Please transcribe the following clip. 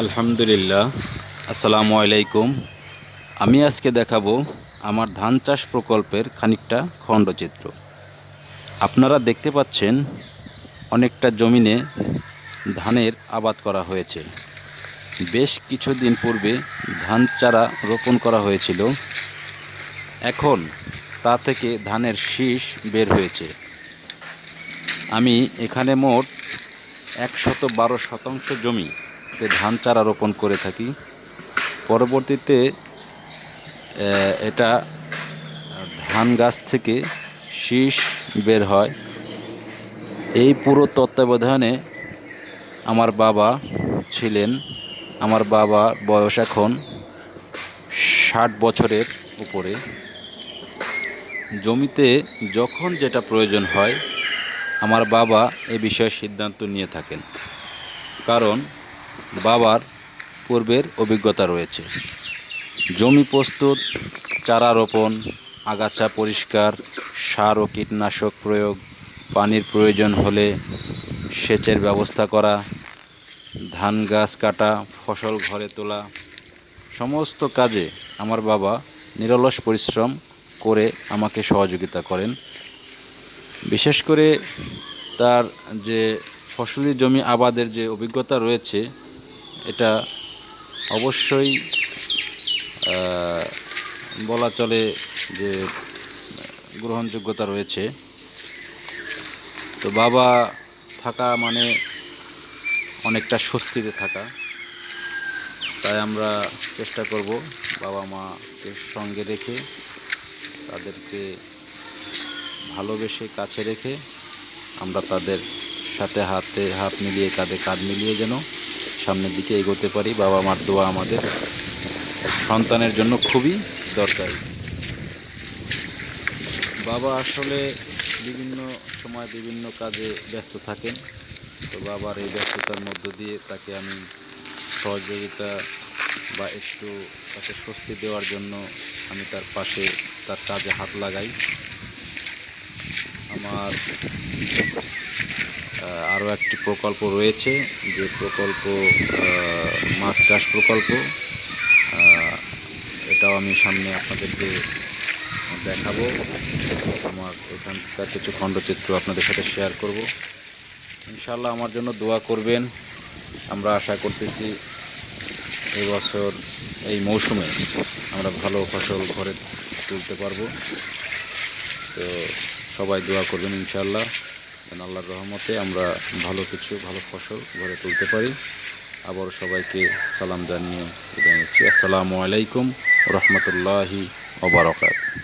আলহামদুলিল্লাহ। আসসালামু আলাইকুম। আমি আজকে দেখাবো আমার ধান চাষ প্রকল্পের খানিকটা খণ্ডচিত্র। আপনারা দেখতে পাচ্ছেন অনেকটা জমিনে ধানের আবাদ করা হয়েছে। বেশ কিছুদিন পূর্বে ধান চারা রোপণ করা হয়েছিল। এখন তা থেকে ধানের শীষ বের হয়েছে। আমি এখানে মোট ১১২ শতাংশ জমিতে ধান চারা রোপণ করে থাকি। পরবর্তীতে এটা ধান গাছ থেকে শীষ বের হয়। এই পুরো তত্ত্বাবধানে আমার বাবা ছিলেন। আমার বাবার বয়স এখন ৬০ বছরের উপরে। জমিতে যখন যেটা প্রয়োজন হয় আমার বাবা এ বিষয়ে সিদ্ধান্ত নিয়ে থাকেন, কারণ বাবার পূর্বের অভিজ্ঞতা রয়েছে। জমি প্রস্তুত, চারা রোপণ, আগাছা পরিষ্কার, সার ও কীটনাশক প্রয়োগ, পানির প্রয়োজন হলে সেচের ব্যবস্থা করা, ধান গাছ কাটা, ফসল ঘরে তোলা, সমস্ত কাজে আমার বাবা নিরলস পরিশ্রম করে আমাকে সহযোগিতা করেন। বিশেষ করে তার যে ফসলি জমি আবাদের যে অভিজ্ঞতা রয়েছে, এটা অবশ্যই বলা চলে যে গ্রহণযোগ্যতা রয়েছে। তো বাবা থাকা মানে অনেকটা স্বস্তিতে থাকা। তাই আমরা চেষ্টা করব বাবা মাকে সঙ্গে রেখে, তাদেরকে ভালোবেসে কাছে রেখে আমরা তাদের সাথে হাতে হাত মিলিয়ে, কাঁধে কাঁধ মিলিয়ে যেন সামনের দিকে এগোতে পারি। বাবা মার দোয়া আমাদের সন্তানের জন্য খুবই দরকারি। বাবা আসলে বিভিন্ন সময় বিভিন্ন কাজে ব্যস্ত থাকেন। তো বাবার এই ব্যস্ততার মধ্য দিয়ে তাকে আমি সহযোগিতা বা একটু তাকে স্বস্তি দেওয়ার জন্য আমি তার পাশে তার কাজে হাত লাগাই। আমার আরও একটি প্রকল্প রয়েছে, যে প্রকল্প মাছ চাষ প্রকল্প। এটাও আমি সামনে আপনাদেরকে দেখাবো। আমার এখানকার কিছু খণ্ডচিত্র আপনাদের সাথে শেয়ার করব। ইনশাআল্লাহ আমার জন্য দোয়া করবেন। আমরা আশা করতেছি এবছর এই মৌসুমে আমরা ভালো ফসল ঘরে তুলতে পারবো। তো সবাই দোয়া করবেন ইনশাআল্লাহ, যেন আল্লাহর রহমতে আমরা ভালো ফসল ঘরে তুলতে পারি। আবারও সবাইকে সালাম জানিয়ে বিদায় নিচ্ছি। আসসালামু আলাইকুম রহমতুল্লাহি ওয়া বারাকাতুহু।